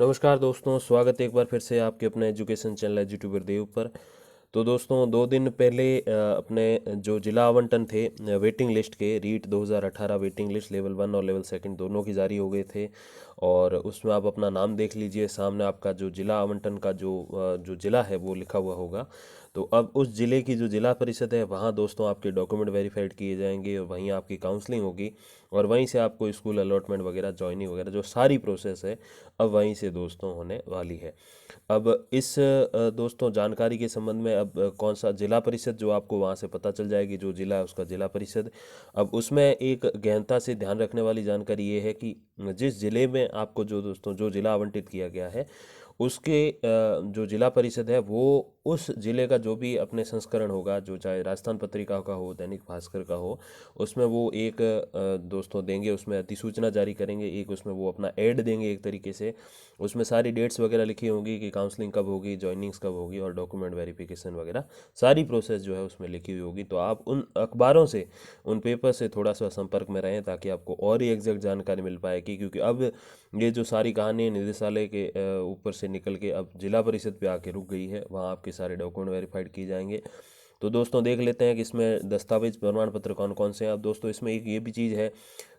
नमस्कार दोस्तों, स्वागत है एक बार फिर से आपके अपने एजुकेशन चैनल एजुट्यूबर देव पर। तो दोस्तों 2 दिन पहले अपने जो जिला आवंटन थे वेटिंग लिस्ट के रीट 2018 वेटिंग लिस्ट लेवल 1 और लेवल सेकंड दोनों की जारी हो गए थे। और उसमें आप अपना नाम देख लीजिए, सामने आपका जो जिला आवंटन का जो जिला है वो लिखा हुआ होगा। तो अब उस ज़िले की जो जिला परिषद है वहाँ दोस्तों आपके डॉक्यूमेंट वेरीफाइड किए जाएंगे और वहीं आपकी काउंसलिंग होगी और वहीं से आपको स्कूल अलॉटमेंट वगैरह जॉइनिंग वगैरह जो सारी प्रोसेस है अब वहीं से दोस्तों होने वाली है। अब इस दोस्तों जानकारी के संबंध में अब कौन सा जिला परिषद जो आपको वहाँ से पता चल जाएगी, जो जिला है उसका जिला परिषद। अब उसमें एक गहनता से ध्यान रखने वाली जानकारी ये है कि जिस जिले में आपको जो दोस्तों जो जिला आवंटित किया गया है उसके जो जिला परिषद है वो उस जिले का जो भी अपने संस्करण होगा, जो चाहे राजस्थान पत्रिका का हो, दैनिक भास्कर का हो, उसमें वो एक दोस्तों देंगे, उसमें अधिसूचना जारी करेंगे, एक उसमें वो अपना ऐड देंगे एक तरीके से। उसमें सारी डेट्स वगैरह लिखी होंगी कि काउंसलिंग कब होगी, जॉइनिंग्स कब होगी और डॉक्यूमेंट वेरिफिकेशन वगैरह सारी प्रोसेस जो है उसमें लिखी हुई होगी। तो आप उन अखबारों से, उन पेपर से थोड़ा सा संपर्क में रहें ताकि आपको और ही एग्जैक्ट जानकारी मिल पाएगी, क्योंकि अब ये जो सारी कहानी निदेशालय के ऊपर से निकल के अब जिला परिषद पे आके रुक गई है, वहाँ आपके सारे डॉक्यूमेंट वेरीफाइड किए जाएंगे। तो दोस्तों देख लेते हैं कि इसमें दस्तावेज प्रमाण पत्र कौन कौन से हैं। अब दोस्तों इसमें एक ये भी चीज़ है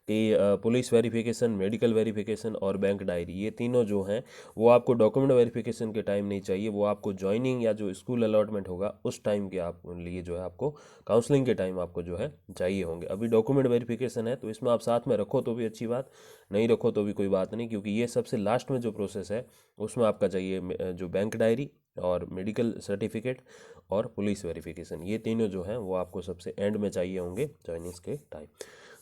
कि पुलिस वेरिफिकेशन, मेडिकल वेरिफिकेशन और बैंक डायरी, ये तीनों जो हैं वो आपको डॉक्यूमेंट वेरिफिकेशन के टाइम नहीं चाहिए, वो आपको जॉइनिंग या जो स्कूल अलॉटमेंट होगा उस टाइम के आप लिए जो है आपको काउंसलिंग के टाइम आपको जो है चाहिए होंगे। अभी डॉक्यूमेंट वेरिफिकेशन है तो इसमें आप साथ में रखो तो भी अच्छी बात, नहीं रखो तो भी कोई बात नहीं, क्योंकि ये सबसे लास्ट में जो प्रोसेस है उसमें आपका चाहिए जो बैंक डायरी और मेडिकल सर्टिफिकेट और पुलिस वेरिफिकेशन, ये तीनों जो हैं वो आपको सबसे एंड में चाहिए होंगे जॉइनिंग्स के टाइम।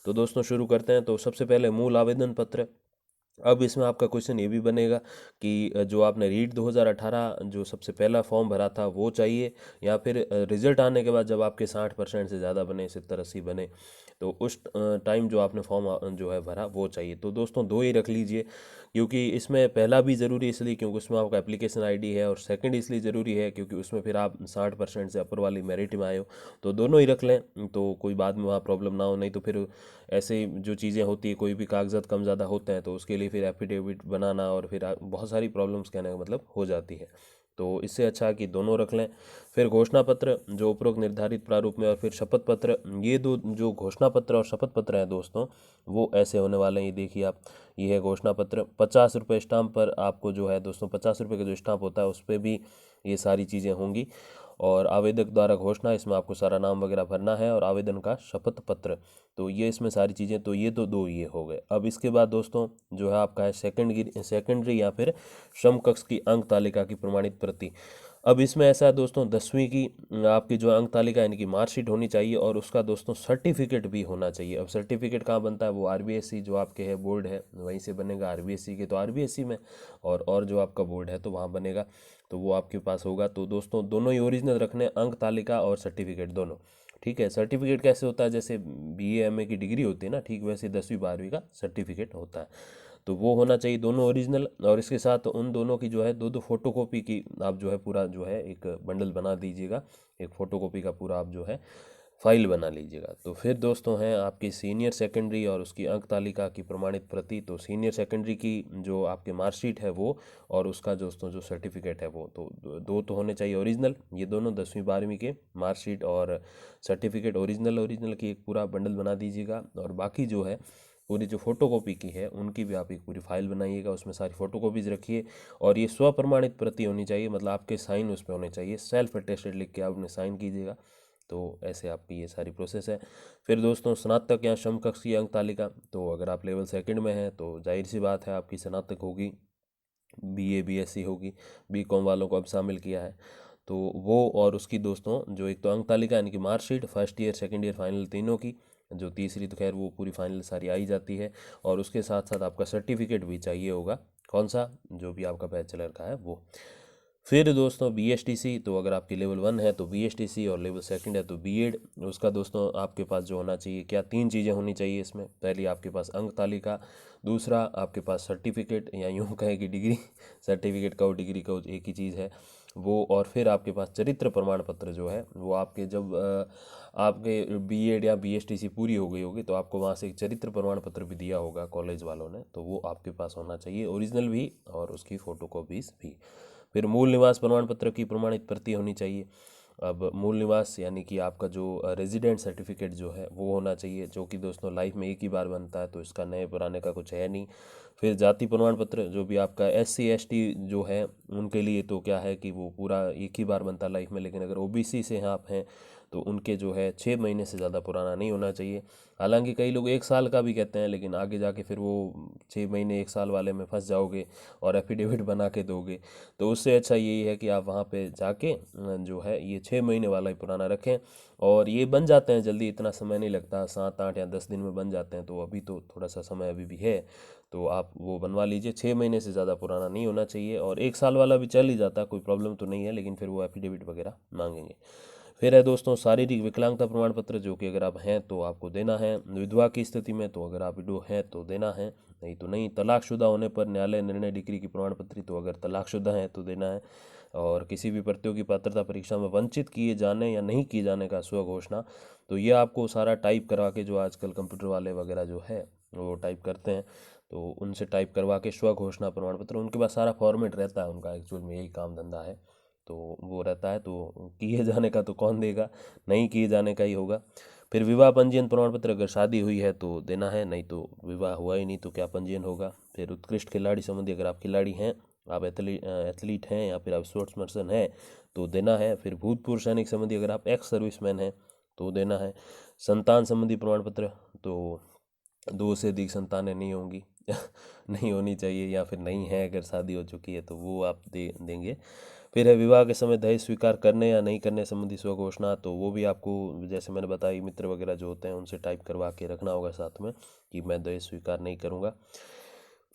तो दोस्तों शुरू करते हैं। तो सबसे पहले मूल आवेदन पत्र। अब इसमें आपका क्वेश्चन ये भी बनेगा कि जो आपने रीट 2018 जो सबसे पहला फॉर्म भरा था वो चाहिए, या फिर रिजल्ट आने के बाद जब आपके 60% से ज़्यादा बने, 70-80 बने, तो उस टाइम जो आपने फॉर्म जो है भरा वो चाहिए। तो दोस्तों दो ही रख लीजिए, क्योंकि इसमें पहला भी ज़रूरी इसलिए क्योंकि उसमें आपका एप्लीकेशन आईडी है, और सेकंड इसलिए ज़रूरी है क्योंकि उसमें फिर आप 60% से अपर वाली मेरिट में आए हो। तो दोनों ही रख लें तो कोई बाद में वहाँ प्रॉब्लम ना हो, नहीं तो फिर ऐसे जो चीज़ें होती है, कोई भी कागजात कम ज़्यादा होते हैं तो उसके लिए फिर एफिडेविट बनाना और फिर बहुत सारी प्रॉब्लम्स कहने का मतलब हो जाती है। तो इससे अच्छा है कि दोनों रख लें। फिर घोषणा पत्र जो उपरोक्त निर्धारित प्रारूप में, और फिर शपथ पत्र। ये दो जो घोषणा पत्र और शपथ पत्र हैं दोस्तों वो ऐसे होने वाले हैं, ये देखिए आप। ये है घोषणा पत्र, 50 रुपये स्टाम्प पर आपको जो है दोस्तों 50 रुपये का जो स्टाम्प होता है उस पर भी ये सारी चीज़ें होंगी। और आवेदक द्वारा घोषणा, इसमें आपको सारा नाम वगैरह भरना है, और आवेदन का शपथ पत्र। तो ये इसमें सारी चीज़ें, तो ये तो दो ये हो गए। अब इसके बाद दोस्तों जो है आपका है सेकेंडरी या फिर समकक्ष की अंक तालिका की प्रमाणित प्रति। अब इसमें ऐसा है दोस्तों, 10वीं की आपकी जो अंक तालिका यानी कि मार्कशीट होनी चाहिए, और उसका दोस्तों सर्टिफिकेट भी होना चाहिए। अब सर्टिफिकेट कहाँ बनता है, वो आरबीएससी जो आपके है बोर्ड है वहीं से बनेगा। आरबीएससी के तो आरबीएससी में, और जो आपका बोर्ड है तो वहाँ बनेगा, तो वो आपके पास होगा। तो दोस्तों दोनों ही ओरिजिनल रखने, अंक तालिका और सर्टिफिकेट दोनों। ठीक है, सर्टिफिकेट कैसे होता है, जैसे बीए एमए की डिग्री होती है ना, ठीक वैसे 10वीं 12वीं का सर्टिफिकेट होता है। तो वो होना चाहिए दोनों ओरिजिनल, और इसके साथ उन दोनों की जो है दो दो फोटोकॉपी की आप जो है पूरा जो है एक बंडल बना दीजिएगा, एक फोटोकॉपी का पूरा आप जो है फाइल बना लीजिएगा। तो फिर दोस्तों हैं आपकी सीनियर सेकेंडरी और उसकी अंक तालिका की प्रमाणित प्रति। तो सीनियर सेकेंडरी की जो आपके मार्कशीट है वो, और उसका दोस्तों जो सर्टिफिकेट है वो, तो दो तो होने चाहिए ओरिजिनल। ये दोनों 10वीं 12वीं के मार्कशीट और सर्टिफिकेट ओरिजिनल ओरिजिनल की एक पूरा बंडल बना दीजिएगा। और बाकी जो है पूरी जो फोटोकॉपी की है उनकी भी आप एक पूरी फाइल बनाइएगा, उसमें सारी फोटोकॉपीज रखिए। और ये स्वप्रमाणित प्रति होनी चाहिए, मतलब आपके साइन उस पर होने चाहिए, सेल्फ अटेस्टेड लिख के आप अपने साइन कीजिएगा। तो ऐसे आपकी ये सारी प्रोसेस है। फिर दोस्तों स्नातक या समकक्ष की अंक तालिका। तो अगर आप लेवल सेकंड में हैं तो जाहिर सी बात है आपकी स्नातक होगी, बीए बीएससी होगी। बीकॉम वालों को अब शामिल किया है तो वो, और उसकी दोस्तों जो एक तो अंक तालिका यानी कि marksheet first year second year final तीनों की, जो तीसरी तो खैर वो पूरी फाइनल सारी आई जाती है। और उसके साथ साथ आपका सर्टिफिकेट भी चाहिए होगा, कौन सा, जो भी आपका बैचलर का है वो। फिर दोस्तों BSTC, तो अगर आपकी लेवल 1 है तो BSTC और लेवल 2 है तो B.Ed। उसका दोस्तों आपके पास जो होना चाहिए, क्या 3 चीज़ें होनी चाहिए इसमें। पहली आपके पास अंक तालिका, दूसरा आपके पास सर्टिफिकेट या यूँ कहें कि डिग्री, सर्टिफिकेट का और डिग्री का एक ही चीज़ है वो, और फिर आपके पास चरित्र प्रमाण पत्र जो है वो आपके जब आपके B.Ed या BSTC पूरी हो गई होगी तो आपको वहाँ से एक चरित्र प्रमाण पत्र भी दिया होगा कॉलेज वालों ने, तो वो आपके पास होना चाहिए, ओरिजिनल भी और उसकी फ़ोटोकॉपीज़ भी। फिर मूल निवास प्रमाण पत्र की प्रमाणित प्रति होनी चाहिए। अब मूल निवास यानी कि आपका जो रेजिडेंट सर्टिफिकेट जो है वो होना चाहिए, जो कि दोस्तों लाइफ में एक ही बार बनता है, तो इसका नए पुराने का कुछ है नहीं। फिर जाति प्रमाण पत्र, जो भी आपका SC ST जो है उनके लिए तो क्या है कि वो पूरा एक ही बार बनता है लाइफ में, लेकिन अगर OBC से आप हैं तो उनके जो है 6 महीने से ज़्यादा पुराना नहीं होना चाहिए। हालांकि कई लोग 1 साल का भी कहते हैं, लेकिन आगे जाके फिर वो 6 महीने 1 साल वाले में फंस जाओगे और एफिडेविट बना के दोगे, तो उससे अच्छा यही है कि आप वहाँ पे जाके जो है ये 6 महीने वाला ही पुराना रखें। और ये बन जाते हैं जल्दी, इतना समय नहीं लगता, 7 8 या 10 दिन में बन जाते हैं, तो अभी तो थोड़ा सा समय अभी भी है, तो आप वो बनवा लीजिए। 6 महीने से ज़्यादा पुराना नहीं होना चाहिए, और 1 साल वाला भी चल ही जाता है, कोई प्रॉब्लम तो नहीं है, लेकिन फिर वो एफिडेविट वगैरह मांगेंगे। फिर है दोस्तों शारीरिक विकलांगता प्रमाण पत्र, जो कि अगर आप हैं तो आपको देना है। विधवा की स्थिति में तो अगर आप विडो हैं तो देना है, नहीं तो नहीं। तलाकशुदा होने पर न्यायालय निर्णय डिग्री की प्रमाण पत्र, तो अगर तलाकशुदा है तो देना है। और किसी भी प्रतियोगी पात्रता परीक्षा में वंचित किए जाने या नहीं किए जाने का स्व घोषणा, तो ये आपको सारा टाइप करवा के, जो आजकल कंप्यूटर वाले वगैरह जो है वो टाइप करते हैं, तो उनसे टाइप करवा के स्व घोषणा प्रमाण पत्र, उनके पास सारा फॉर्मेट रहता है, उनका एक्चुअल में यही काम धंधा है, तो वो रहता है। तो किए जाने का तो कौन देगा, नहीं किए जाने का ही होगा। फिर विवाह पंजीयन प्रमाण पत्र, अगर शादी हुई है तो देना है, नहीं तो विवाह हुआ ही नहीं तो क्या पंजीयन होगा। फिर उत्कृष्ट खिलाड़ी संबंधी, अगर आप खिलाड़ी हैं, आप एथलीट हैं या फिर आप स्पोर्ट्स पर्सन हैं तो देना है। फिर भूतपूर्व सैनिक संबंधी, अगर आप एक्स सर्विसमैन हैं तो देना है। संतान संबंधी प्रमाण पत्र, तो 2 से अधिक संतानें नहीं होंगी नहीं होनी चाहिए, या फिर नहीं है, अगर शादी हो चुकी है तो वो आप देंगे। फिर है विवाह के समय दहेज स्वीकार करने या नहीं करने संबंधी स्व घोषणा, तो वो भी आपको, जैसे मैंने बताई, मित्र वगैरह जो होते हैं उनसे टाइप करवा के रखना होगा साथ में कि मैं दहेज स्वीकार नहीं करूँगा।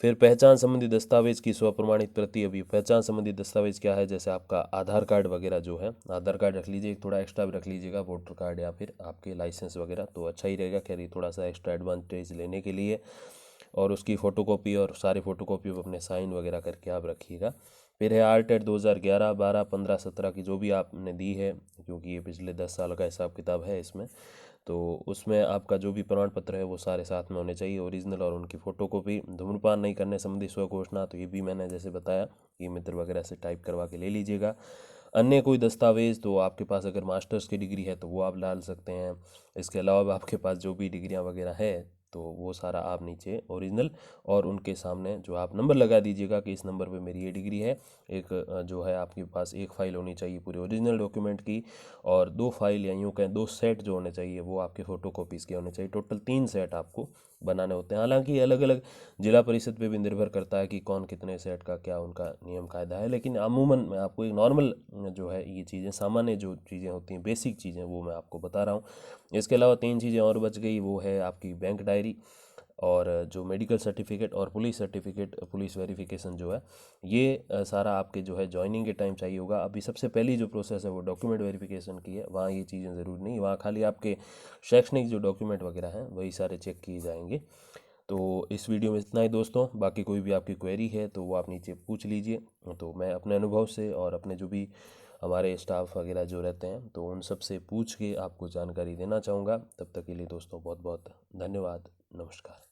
फिर पहचान संबंधी दस्तावेज की स्व प्रमाणित प्रति। अभी पहचान संबंधी दस्तावेज क्या है, जैसे आपका आधार कार्ड वगैरह जो है, आधार कार्ड रख लीजिए, थोड़ा एक्स्ट्रा भी रख लीजिएगा, वोटर कार्ड या फिर आपके लाइसेंस वगैरह, तो अच्छा ही रहेगा। खैर ये थोड़ा सा एक्स्ट्रा एडवांटेज लेने के लिए, और उसकी फ़ोटोकॉपी और सारी फ़ोटोकॉपी पर अपने साइन वगैरह करके आप रखिएगा। फिर है आरटेट 2011 12 15 17 की जो भी आपने दी है, क्योंकि ये पिछले 10 साल का हिसाब किताब है इसमें, तो उसमें आपका जो भी प्रमाण पत्र है वो सारे साथ में होने चाहिए, ओरिजिनल और उनकी फ़ोटोकॉपी। धूम्रपान नहीं करने संबंधी स्व घोषणा, तो ये भी मैंने जैसे बताया कि मित्र वगैरह से टाइप करवा के ले लीजिएगा। अन्य कोई दस्तावेज़, तो आपके पास अगर मास्टर्स की डिग्री है तो वो आप डाल सकते हैं। इसके अलावा आपके पास जो भी डिग्रियां वगैरह है तो वो सारा आप नीचे ओरिजिनल और उनके सामने जो आप नंबर लगा दीजिएगा कि इस नंबर पे मेरी ये डिग्री है। एक जो है आपके पास एक फ़ाइल होनी चाहिए पूरे ओरिजिनल डॉक्यूमेंट की, और 2 फाइल या यूँ कहें 2 सेट जो होने चाहिए वो आपके फ़ोटोकॉपीज़ के होने चाहिए। टोटल 3 सेट आपको बनाने होते हैं। हालांकि अलग अलग जिला परिषद पे भी निर्भर करता है कि कौन कितने सेट का क्या उनका नियम कायदा है, लेकिन अमूमन मैं आपको एक नॉर्मल जो है ये चीज़ें, सामान्य जो चीज़ें होती हैं, बेसिक चीज़ें, वो मैं आपको बता रहा हूँ। इसके अलावा 3 चीज़ें और बच गई, वो है आपकी बैंक डायरी, और जो मेडिकल सर्टिफिकेट और पुलिस सर्टिफिकेट, पुलिस वेरिफिकेशन जो है, ये सारा आपके जो है ज्वाइनिंग के टाइम चाहिए होगा। अभी सबसे पहली जो प्रोसेस है वो डॉक्यूमेंट वेरिफिकेशन की है, वहाँ ये चीज़ें ज़रूरी नहीं, वहाँ खाली आपके शैक्षणिक जो डॉक्यूमेंट वगैरह हैं वही सारे चेक किए जाएंगे। तो इस वीडियो में इतना ही दोस्तों, बाकी कोई भी आपकी क्वेरी है तो वो आप नीचे पूछ लीजिए, तो मैं अपने अनुभव से और अपने जो भी हमारे स्टाफ वगैरह जो रहते हैं तो उन सब से पूछ के आपको जानकारी देना चाहूँगा। तब तक के लिए दोस्तों बहुत बहुत धन्यवाद, नमस्कार।